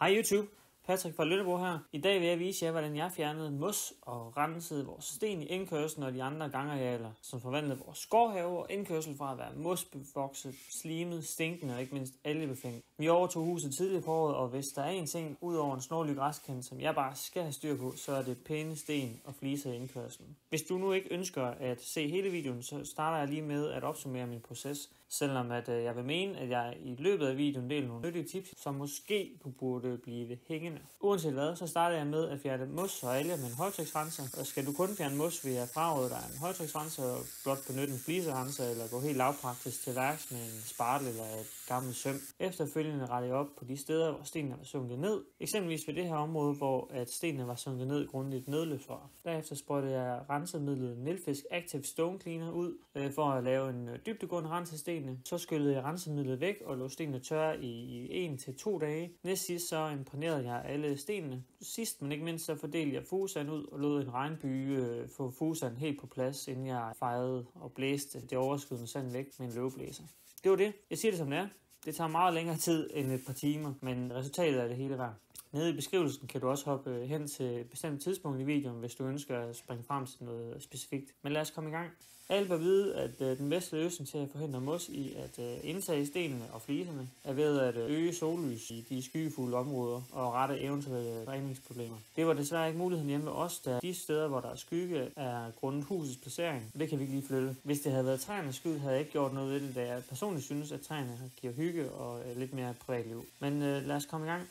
Hej YouTube, Patrick fra Lønnebo her. I dag vil jeg vise jer, hvordan jeg fjernede mos og rensede vores sten i indkørslen og de andre gangarealer, som forvandlede vores skovhave og indkørsel fra at være mosbevokset, slimet, stinkende og ikke mindst algebefængt. Vi overtog huset tidligt på året, og hvis der er en ting ud over en snorlig græskant, som jeg bare skal have styr på, så er det pæne sten og fliser i indkørslen. Hvis du nu ikke ønsker at se hele videoen, så starter jeg lige med at opsummere min proces. Selvom at jeg vil mene, at jeg i løbet af videoen deler nogle nyttige tips, som måske burde blive hængende. Uanset hvad, så starter jeg med at fjerne mos og alger med en højtryksrenser. Og skal du kun fjerne mos, vil jeg fraråde dig en højtryksrenser og blot benytte en fliserenser eller gå helt lavpraktisk til værks med en spartel eller et gammelt søm. Efterfølgende retter jeg op på de steder, hvor stenene var sunket ned. Eksempelvis ved det her område, hvor at stenene var sunket ned grundigt nedløbsrør. Derefter sprøjtede jeg rensemidlet Nilfisk Active Stone Cleaner ud for at lave en dybdegående rens af stenene. Så skyllede jeg rensemidlet væk og lå stenene tørre i 1 til 2 dage. Næst sidst så imprægnerede jeg alle stenene. Sidst men ikke mindst så fordelte jeg fusaen ud og lod en regnbyge få fusaen helt på plads, inden jeg fejrede og blæste det overskydende sand væk med en løveblæser. Det var det. Jeg siger det som det er. Det tager meget længere tid end et par timer, men resultatet er det hele værd. Nede i beskrivelsen kan du også hoppe hen til et bestemt tidspunkt i videoen, hvis du ønsker at springe frem til noget specifikt. Men lad os komme i gang. Alle bør vide, at den bedste løsning til at forhindre mos i at indtage stenene og fliserne er ved at øge sollys i de skyggefulde områder og rette eventuelle dræningsproblemer. Det var desværre ikke muligheden hjemme med os, da de steder, hvor der er skygge, er grundet husets placering. Det kan vi ikke lige flytte. Hvis det havde været træernes skyld, havde jeg ikke gjort noget ved det, da jeg personligt synes, at træerne giver hygge og lidt mere privatliv. Men lad os komme i gang.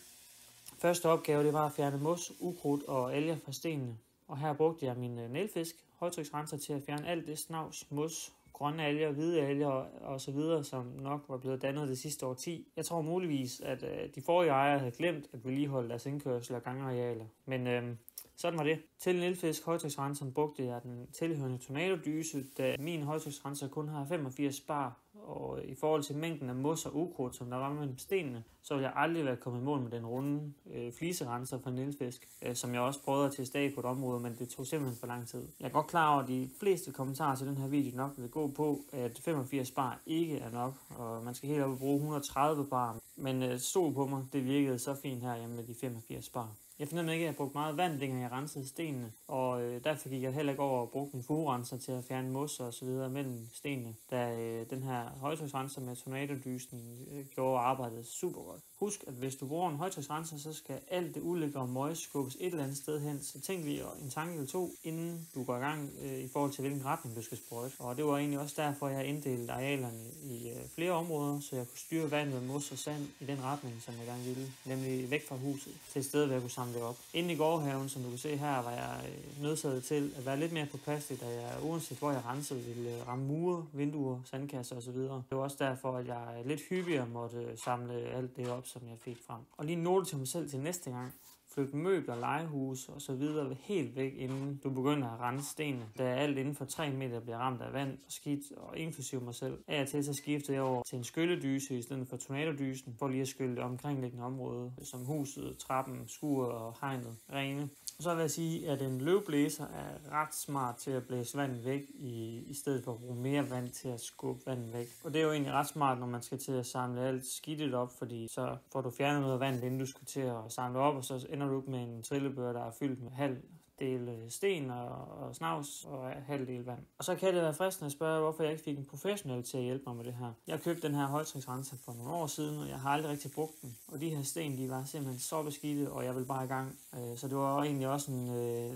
Første opgave det var at fjerne mos, ukrudt og alger fra stenene. Og her brugte jeg min Nilfisk højtryksrenser til at fjerne alt det snavs, mos, grønne alger, hvide alger og så videre, som nok var blevet dannet det sidste årti. Jeg tror muligvis, at de forrige ejere havde glemt at vedligeholde deres indkørsel og gangarealer. Men sådan var det. Til Nilfisk højtryksrenseren brugte jeg den tilhørende tornadodyse, da min højtryksrenser kun har 85 bar. Og i forhold til mængden af mos og ukrudt, som der var mellem stenene, så ville jeg aldrig være kommet i mål med den runde fliserenser fra Nilfisk, som jeg også prøvede at teste af på et område, men det tog simpelthen for lang tid. Jeg er godt klar over, at de fleste kommentarer til den her video nok vil gå på, at 85 bar ikke er nok, og man skal helt op og bruge 130 bar. Men stol på mig, det virkede så fint her hjemme med de 85 bar. Jeg finder ikke, at jeg brugte meget vand, dengang jeg rensede stenene, og derfor gik jeg heller ikke over og brugte en fugrenser til at fjerne mos og så videre mellem stenene, da den her højtryksrenser med tornadodysen gjorde arbejdet super godt. Husk, at hvis du bruger en højtryksrenser, så skal alt det ulækre og møg skubbes et eller andet sted hen, så tænk lige en tanke eller to, inden du går i gang i forhold til, hvilken retning du skal sprøjte. Og det var egentlig også derfor, jeg inddelte arealerne i flere områder, så jeg kunne styre vandet, mos og sand i den retning, som jeg gerne ville, nemlig væk fra huset, til et sted, hvor jeg kunne samle det op. Inde i gårdhaven, som du kan se her, var jeg nødsaget til at være lidt mere påpasselig, da jeg uanset hvor jeg rensede, ville ramme mure, vinduer, sandkasser osv. Det var også derfor, at jeg lidt hyppigere måtte samle alt det op, som jeg fik frem. Og lige en note til mig selv til næste gang. Flyt møbler, legehus og så videre helt væk, inden du begynder at rense stenene. Da alt inden for 3 meter bliver ramt af vand og skidt, og inklusive mig selv, af og til så skiftede jeg over til en skylledyse i stedet for tornadodysen, for lige at skylle det omkringliggende område, som huset, trappen, skuret og hegnet rene. Og så vil jeg sige, at en løveblæser er ret smart til at blæse vandet væk, i stedet for at bruge mere vand til at skubbe vandet væk. Og det er jo egentlig ret smart, når man skal til at samle alt skidtet op, fordi så får du fjernet noget af vandet, inden du skal til at samle op, og så ender du med en trillebør, der er fyldt med halv del sten og snavs og halvdel vand. Og så kan det være fristende at spørge, hvorfor jeg ikke fik en professionel til at hjælpe mig med det her. Jeg købte den her højtryksrenser for nogle år siden, og jeg har aldrig rigtig brugt den. Og de her sten, de var simpelthen så beskidte, og jeg ville bare i gang. Så det var egentlig også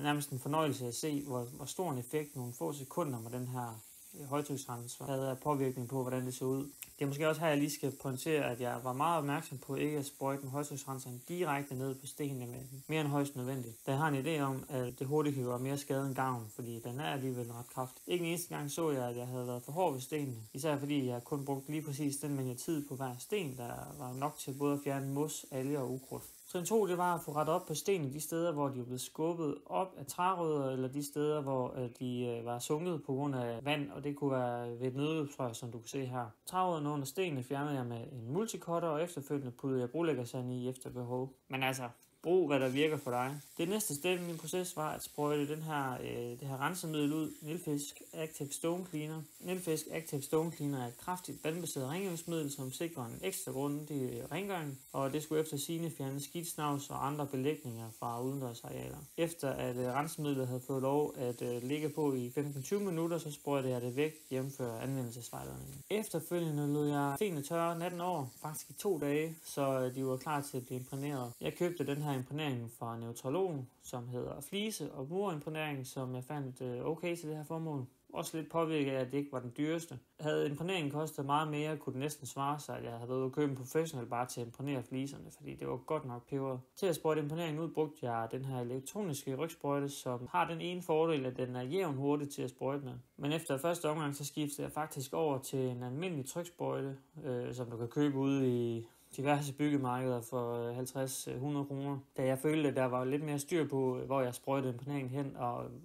nærmest en fornøjelse at se, hvor stor en effekt nogle få sekunder med den her højtryksrenser havde af påvirkning på, hvordan det så ud. Det er måske også her, jeg lige skal pointere, at jeg var meget opmærksom på ikke at sprøjte med højtryksrenseren direkte ned på stenene med mere end højst nødvendigt. Da jeg har en idé om, at det hurtigt kan gøre mere skade end gavn, fordi den er alligevel ret kraftig. Ikke en eneste gang så jeg, at jeg havde været for hård ved stenene. Især fordi jeg kun brugte lige præcis den mængde tid på hver sten, der var nok til både at fjerne mos, alger og ukrudt. Trin 2, det var at få rettet op på stenene de steder, hvor de var blevet skubbet op af trærødder, eller de steder, hvor de var sunket på grund af vand, og det kunne være ved et nødløbsrør, som du kan se her. Trærødderne under stenene fjernede jeg med en multicutter, og efterfølgende puttede jeg brolæggersand i efter behov. Men altså, Brug hvad der virker for dig. Det næste step i min proces var at sprøjte det her rensemiddel ud, Nilfisk Active Stone Cleaner. Nilfisk Active Stone Cleaner er et kraftigt vandbaseret rengøringsmiddel, som sikrer en ekstra grundig rengøring, og det skulle efter sigende fjerne skidt, snavs og andre belægninger fra udendørsarealer. Efter at rensemidlet havde fået lov at ligge på i 15-20 minutter, så sprøjtede jeg det væk, jævnfør anvendelsesvejledningen. Efterfølgende lod jeg stenene tørre natten over, faktisk i 2 dage, så de var klar til at blive imprægneret. Jeg købte den her imprægnering fra Neutralon, som hedder flise- og murimprægnering, som jeg fandt okay til det her formål. Også lidt påvirket af, at det ikke var den dyreste. Havde imprægneringen kostet meget mere, kunne det næsten svare sig, at jeg havde været ude at købe en professionel bare til at imprægnere fliserne, fordi det var godt nok peberet. Til at sprøjte imprægneringen ud, brugte jeg den her elektroniske rygsprøjte, som har den ene fordel, at den er jævn hurtig til at sprøjte med. Men efter første omgang, så skiftede jeg faktisk over til en almindelig tryksprøjte, som du kan købe ude i diverse byggemarkeder for 50-100 kroner, da jeg følte, at der var lidt mere styr på, hvor jeg sprøjtede imprægneringen hen,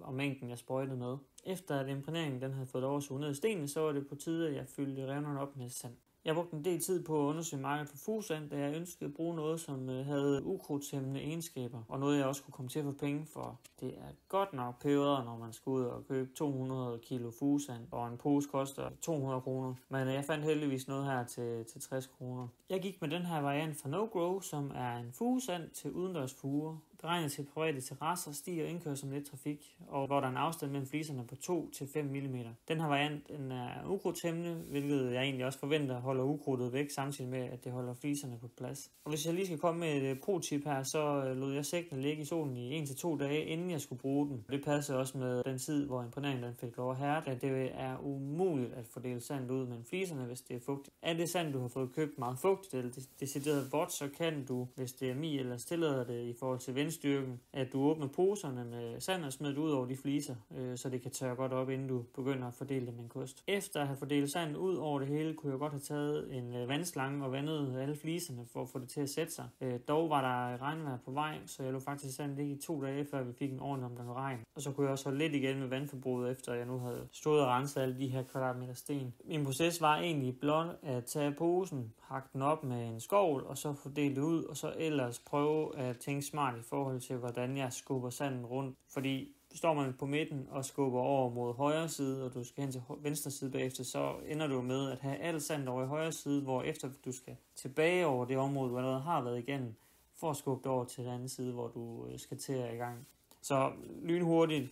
og mængden jeg sprøjtede med. Efter at imprægneringen den havde fået lov at suge ned i stenene, så var det på tide, at jeg fyldte revnerne op med sand. Jeg brugte en del tid på at undersøge markedet for fugsand, da jeg ønskede at bruge noget, som havde ukrudtshæmmende egenskaber, og noget jeg også kunne komme til at få penge for. Det er godt nok peberet, når man skal ud og købe 200 kilo fugesand, og en pose koster 200 kroner. Men jeg fandt heldigvis noget her til 60 kroner. Jeg gik med den her variant fra No Grow, som er en fugesand til udendørs fuger, beregnet til private terrasser, stier og indkørsel med trafik, og hvor der er en afstand mellem fliserne på 2-5 mm. Den her variant den er ukrudtshæmmende, hvilket jeg egentlig også forventer holder ukrudtet væk, samtidig med at det holder fliserne på plads. Og hvis jeg lige skal komme med et pro-tip her, så lod jeg sækkene ligge i solen i 1-2 dage, inden jeg skulle bruge den. Det passer også med den tid, hvor imprægneringen fik lov at hærde, at det er umuligt at fordele sandet ud mellem fliserne, hvis det er fugtigt. Er det sand, du har fået købt meget fugtigt eller decideret vådt, så kan du, hvis det er mi eller tillader det i forhold til vindstyrken, at du åbner poserne med sand og smider det ud over de fliser, så det kan tørre godt op, inden du begynder at fordele det med en kost. Efter at have fordelt sandet ud over det hele, kunne jeg godt have taget en vandslange og vandet alle fliserne for at få det til at sætte sig. Dog var der regnvejr på vej, så jeg lå faktisk sandet ligge i 2 dage, før vi fik en ordentlig omgang regn. Og så kunne jeg også holde lidt igen med vandforbruget, efter jeg nu havde stået og renset alle de her kvadratmeter sten. Min proces var egentlig blot at tage posen, hakke den op med en skovl, og så fordele det ud, og så ellers prøve at tænke smart i forhold til, hvordan jeg skubber sanden rundt. Fordi står man på midten og skubber over mod højre side, og du skal hen til venstre side bagefter, så ender du med at have alt sand over i højre side, hvor efter du skal tilbage over det område, hvor noget har været igennem, for at skubbe det over til den anden side, hvor du skal til at i gang. Så lynhurtigt,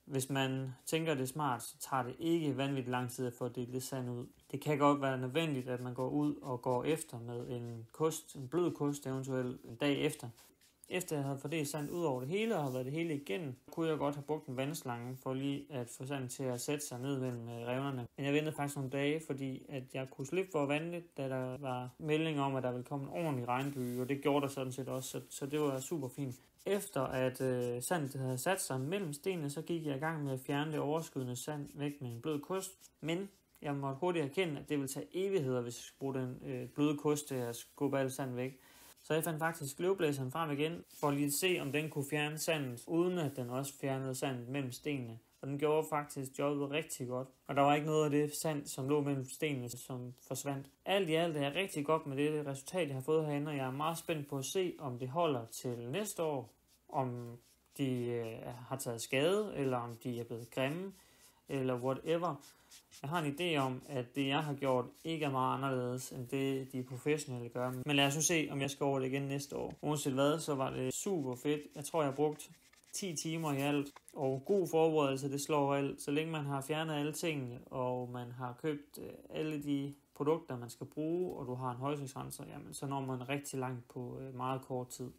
hvis man tænker det smart, så tager det ikke vanvittigt lang tid at få delt det sand ud. Det kan godt være nødvendigt, at man går ud og går efter med en blød kost, eventuelt en dag efter. Efter jeg havde fordelt sand ud over det hele og havde været det hele igennem, kunne jeg godt have brugt en vandslange for lige at få sand til at sætte sig ned mellem revnerne. Men jeg ventede faktisk nogle dage, fordi at jeg kunne slippe for vandet, da der var meldinger om, at der ville komme en ordentlig regnbyge, og det gjorde der sådan set også, så det var super fint. Efter at sandet havde sat sig mellem stenene, så gik jeg i gang med at fjerne det overskydende sand væk med en blød kost, men jeg måtte hurtigt erkende, at det ville tage evigheder, hvis jeg skulle bruge den bløde kost til at skubbe alt sand væk. Så jeg fandt faktisk løvblæseren frem igen, for lige at se, om den kunne fjerne sandet, uden at den også fjernede sandet mellem stenene. Og den gjorde faktisk jobbet rigtig godt. Og der var ikke noget af det sand, som lå mellem stenene, som forsvandt. Alt i alt er jeg rigtig godt med det resultat, jeg har fået herinde, og jeg er meget spændt på at se, om det holder til næste år. Om de har taget skade, eller om de er blevet grimme, eller whatever. Jeg har en idé om, at det jeg har gjort ikke er meget anderledes, end det de professionelle gør. Men lad os nu se, om jeg skal over det igen næste år. Uanset hvad, så var det super fedt. Jeg tror, jeg har brugt 10 timer i alt. Og god forberedelse, det slår alt. Så længe man har fjernet alle tingene, og man har købt alle de produkter, man skal bruge, og du har en højtryksrenser, jamen så når man rigtig langt på meget kort tid.